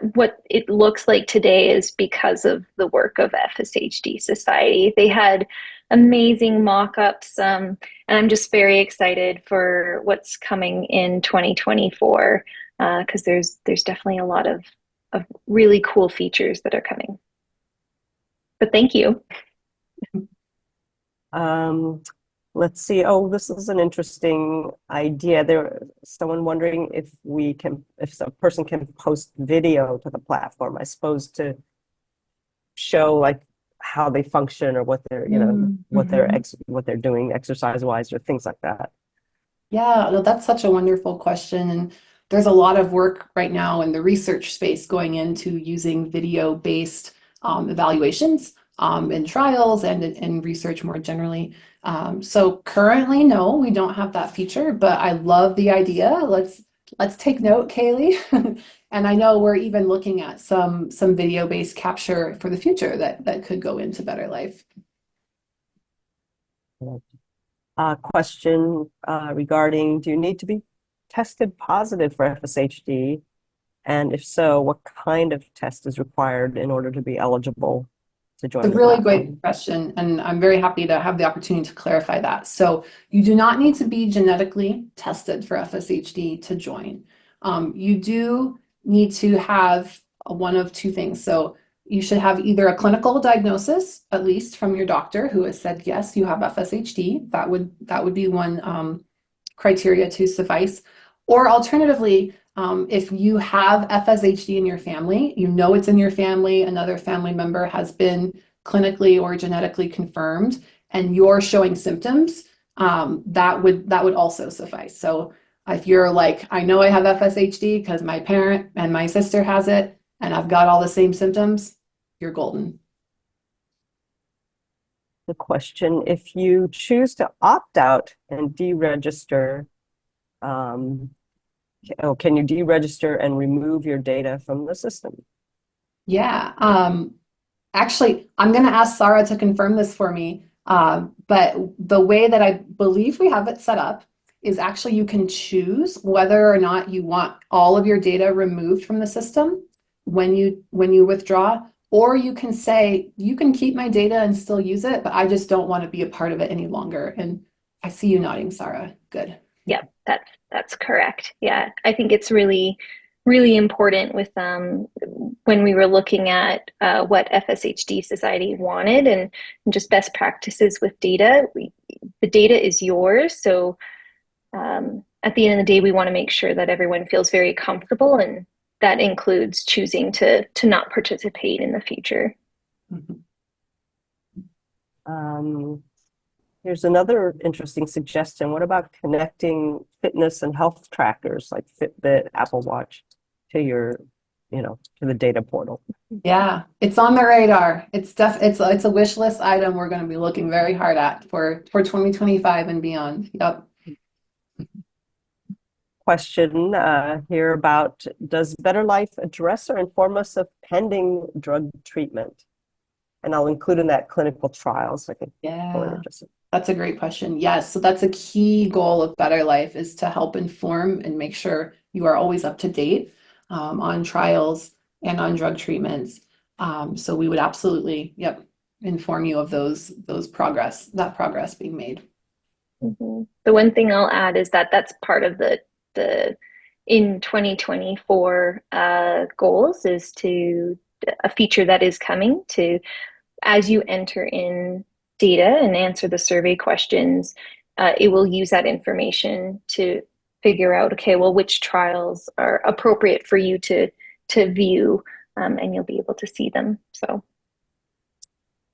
it looks like today, is because of the work of FSHD Society. They had amazing mock-ups, and I'm just very excited for what's coming in 2024, because there's definitely a lot of really cool features that are coming. But thank you. Let's see. This is an interesting idea. Someone wondering if a person can post video to the platform, I suppose, to show like how they function or what they're, what they're doing exercise-wise or things like that. Yeah, no, that's such a wonderful question. And there's a lot of work right now in the research space going into using video-based evaluations in trials and in research more generally. So currently, no, we don't have that feature, but I love the idea. Let's take note, Kaylee. And I know we're even looking at some video-based capture for the future that could go into Better Life. Question regarding, do you need to be tested positive for FSHD? And if so, what kind of test is required in order to be eligible to join It's a the really platform? great question, and I'm very happy to have the opportunity to clarify that. So you do not need to be genetically tested for FSHD to join. You do need to have one of two things. So you should have either a clinical diagnosis, at least from your doctor, who has said, yes, you have FSHD. That would be one criteria to suffice. Or alternatively, if you have FSHD in your family, you know it's in your family, another family member has been clinically or genetically confirmed, and you're showing symptoms, that would also suffice. So if you're like, I know I have FSHD because my parent and my sister has it, and I've got all the same symptoms, you're golden. The question, if you choose to opt out and deregister, can you deregister and remove your data from the system? Yeah, actually, I'm going to ask Sarah to confirm this for me, but the way that I believe we have it set up is actually you can choose whether or not you want all of your data removed from the system when you withdraw, or you can say, you can keep my data and still use it, but I just don't want to be a part of it any longer. And I see you nodding, Sarah. Good. Yeah, that's correct. Yeah, I think it's really important with when we were looking at what FSHD Society wanted and just best practices with data. The data is yours, so at the end of the day, we want to make sure that everyone feels very comfortable, and that includes choosing to not participate in the future. Here's another interesting suggestion. What about connecting fitness and health trackers like Fitbit, Apple Watch to your, to the data portal? Yeah, it's on the radar. It's a wish list item we're going to be looking very hard at for 2025 and beyond. Yep. Question here about, does Better Life address or inform us of pending drug treatment? And I'll include in that clinical trials. I can pull it Yeah, in just that's a great question. Yes, so that's a key goal of Better Life is to help inform and make sure you are always up to date on trials and on drug treatments. So we would absolutely, yep, inform you of that progress being made. The one thing I'll add is that that's part of the in 2024 goals is to a feature that is coming to as you enter in data and answer the survey questions, it will use that information to figure out, okay, well, which trials are appropriate for you to view, and you'll be able to see them. So,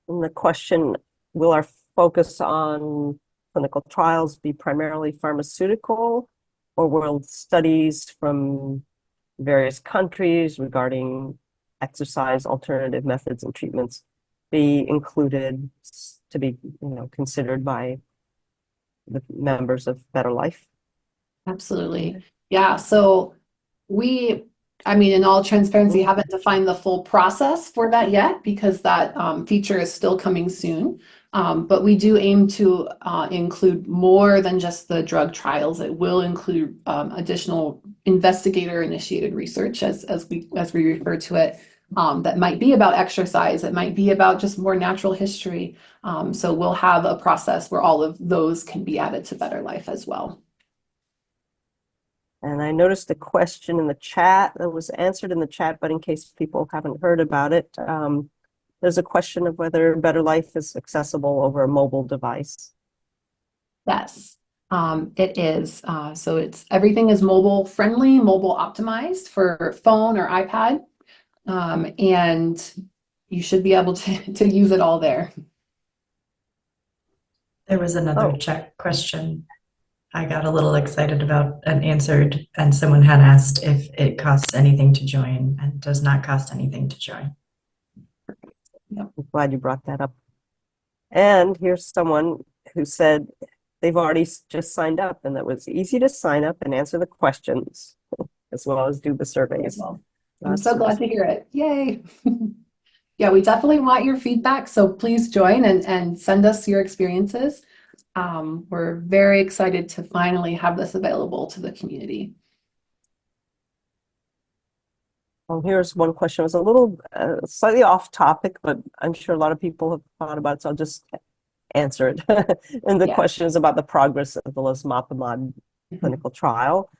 and the question, will our focus on clinical trials be primarily pharmaceutical, or will studies from various countries regarding exercise alternative methods and treatments be included to be, considered by the members of Better Life? Absolutely. Yeah. So I mean, in all transparency, haven't defined the full process for that yet because that feature is still coming soon. But we do aim to include more than just the drug trials. It will include additional investigator-initiated research, as we refer to it, that might be about exercise. It might be about just more natural history. So we'll have a process where all of those can be added to Better Life as well. And I noticed a question in the chat that was answered in the chat, but in case people haven't heard about it, there's a question of whether Better Life is accessible over a mobile device. Yes, it is. So everything is mobile friendly, mobile optimized for phone or iPad, and you should be able to use it all there. There was another chat question I got a little excited about and answered, and someone had asked if it costs anything to join, and it does not cost anything to join. I'm glad you brought that up. And here's someone who said they've already just signed up, and that was easy to sign up and answer the questions as well as do the surveys. Well, I'm so glad to hear it. Yay. Yeah, we definitely want your feedback. So please join and send us your experiences. We're very excited to finally have this available to the community. Well, here's one question. It was a little slightly off topic, but I'm sure a lot of people have thought about it, so I'll just answer it. And the question is about the progress of the losmapimod clinical trial.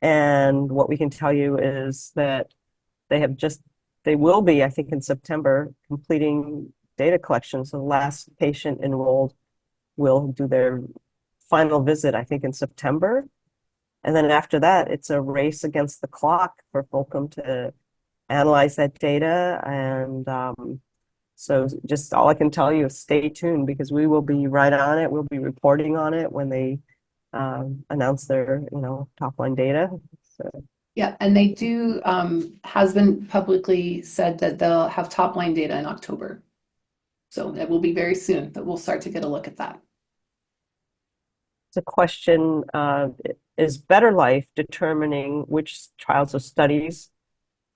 And what we can tell you is that they will be, I think, in September, completing data collection. So the last patient enrolled will do their final visit, I think, in September. And then after that, it's a race against the clock for Fulcrum to analyze that data. And so just all I can tell you is stay tuned because we will be right on it. We'll be reporting on it when they announce their, top line data. So. Yeah, and they do, has been publicly said that they'll have top line data in October. So it will be very soon that we'll start to get a look at that. It's a question, is Better Life determining which trials or studies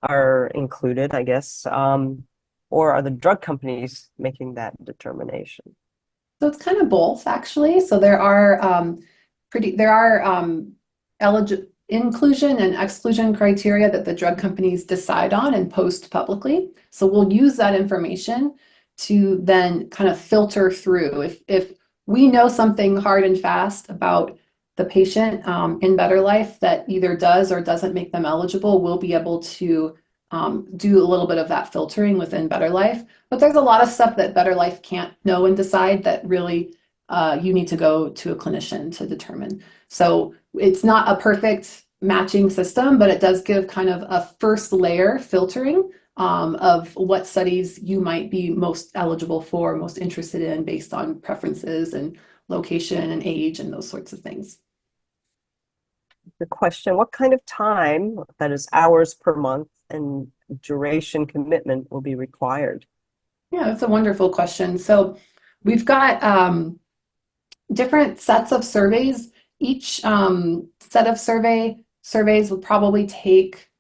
are included, I guess, or are the drug companies making that determination? So it's kind of both, actually. So there are inclusion and exclusion criteria that the drug companies decide on and post publicly. So we'll use that information to then kind of filter through. If we know something hard and fast about the patient in Better Life that either does or doesn't make them eligible, we'll be able to do a little bit of that filtering within Better Life. But there's a lot of stuff that Better Life can't know and decide that really you need to go to a clinician to determine. So it's not a perfect matching system, but it does give kind of a first layer filtering of what studies you might be most eligible for, most interested in based on preferences and location and age and those sorts of things. The question, what kind of time, that is hours per month, and duration commitment will be required? Yeah, that's a wonderful question. So we've got different sets of surveys. Each set of surveys would probably take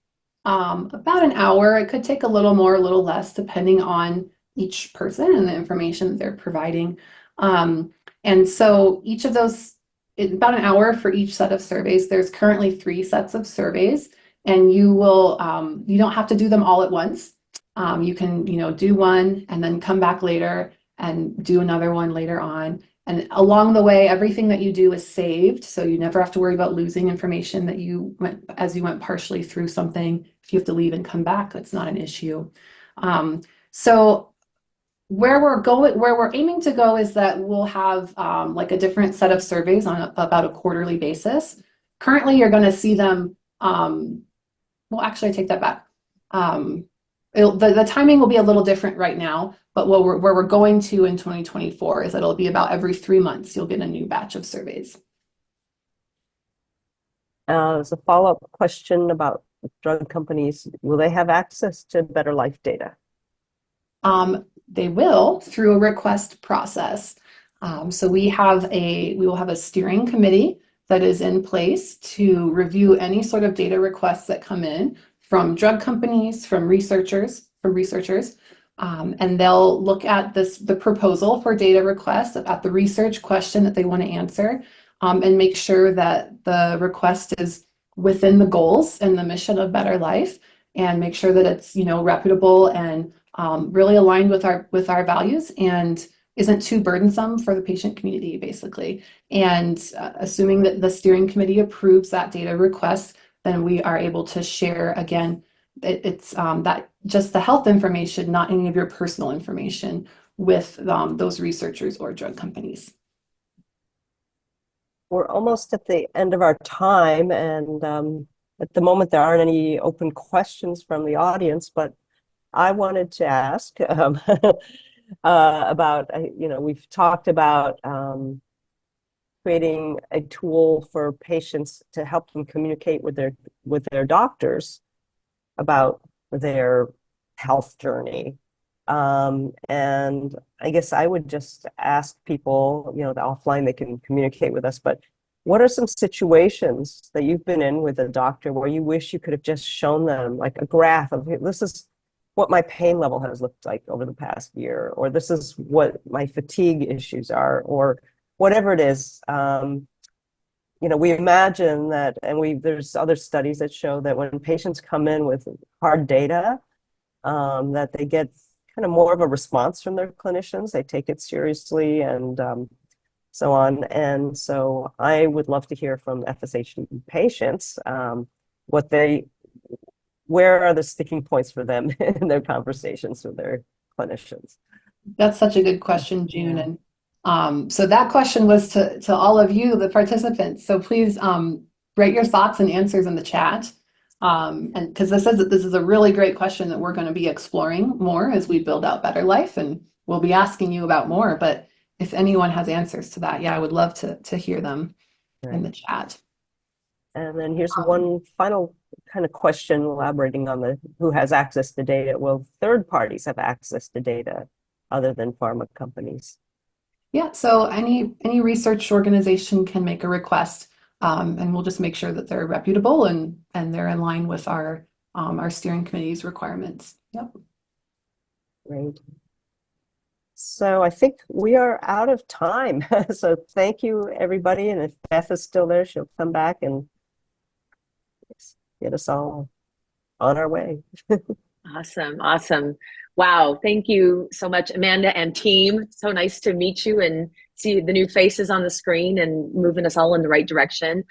about an hour. It could take a little more, a little less, depending on each person and the information that they're providing. And so each of those, it's about an hour for each set of surveys. There's currently 3 sets of surveys, and you don't have to do them all at once. You can, do one and then come back later and do another one later on. And along the way, everything that you do is saved, so you never have to worry about losing information that you went partially through something. If you have to leave and come back, that's not an issue. So where we're aiming to go is that we'll have like a different set of surveys on about a quarterly basis. Currently, you're going to see them. Well, actually, I take that back. The timing will be a little different right now, but where we're going to in 2024 is that it'll be about every 3 months you'll get a new batch of surveys. As a follow-up question about drug companies, will they have access to BetterLife data? They will through a request process. So we will have a steering committee that is in place to review any sort of data requests that come in from drug companies, from researchers, and they'll look at the proposal for data requests, at the research question that they want to answer, and make sure that the request is within the goals and the mission of Better Life, and make sure that it's reputable and really aligned with our values and isn't too burdensome for the patient community, basically. And assuming that the steering committee approves that data request, then we are able to share, again, it's that just the health information, not any of your personal information, with those researchers or drug companies. We're almost at the end of our time, and at the moment there aren't any open questions from the audience, but I wanted to ask about, we've talked about creating a tool for patients to help them communicate with their doctors about their health journey. And I guess I would just ask people, the offline, they can communicate with us, but what are some situations that you've been in with a doctor where you wish you could have just shown them like a graph of, this is what my pain level has looked like over the past year, or this is what my fatigue issues are, or whatever it is. We imagine that, and there's other studies that show that when patients come in with hard data, that they get kind of more of a response from their clinicians. They take it seriously and so on. And so I would love to hear from FSHD patients where are the sticking points for them in their conversations with their clinicians? That's such a good question, June. And so that question was to all of you, the participants. So please write your thoughts and answers in the chat. And because this is a really great question that we're going to be exploring more as we build out Better Life, and we'll be asking you about more. But if anyone has answers to that, I would love to hear them in the chat. And then here's one final kind of question elaborating on who has access to data. Will third parties have access to data other than pharma companies? Yeah, so any research organization can make a request, and we'll just make sure that they're reputable and they're in line with our steering committee's requirements. Yep. Great. So I think we are out of time. So thank you, everybody. And if Beth is still there, she'll come back and get us all on our way. Awesome. Wow. Thank you so much, Amanda and team. So nice to meet you and see the new faces on the screen and moving us all in the right direction.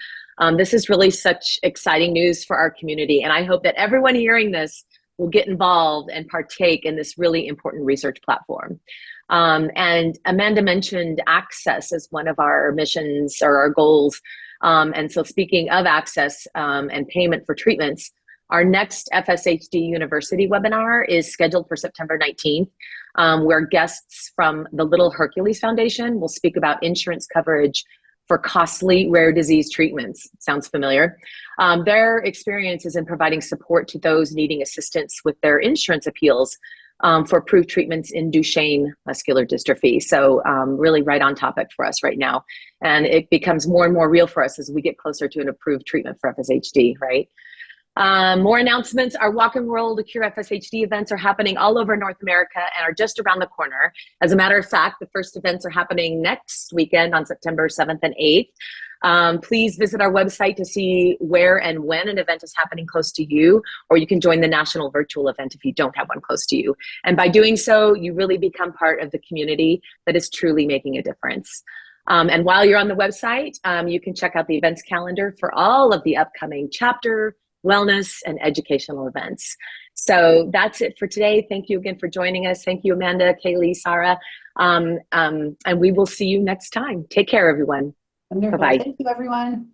This is really such exciting news for our community. And I hope that everyone hearing this will get involved and partake in this really important research platform. And Amanda mentioned access as one of our missions or our goals. And so speaking of access and payment for treatments, our next FSHD University webinar is scheduled for September 19th, where guests from the Little Hercules Foundation will speak about insurance coverage for costly rare disease treatments. Sounds familiar. Their experience is in providing support to those needing assistance with their insurance appeals for approved treatments in Duchenne muscular dystrophy. So really right on topic for us right now. And it becomes more and more real for us as we get closer to an approved treatment for FSHD, right? More announcements. Our Walk and Roll to Cure FSHD events are happening all over North America and are just around the corner. As a matter of fact, the first events are happening next weekend on September 7th and 8th. Please visit our website to see where and when an event is happening close to you, or you can join the national virtual event if you don't have one close to you. And by doing so, you really become part of the community that is truly making a difference. And while you're on the website, you can check out the events calendar for all of the upcoming chapter, wellness, and educational events. So that's it for today. Thank you again for joining us. Thank you, Amanda, Kaylee, Sarah. And we will see you next time. Take care, everyone. Wonderful. Bye-bye. Thank you, everyone.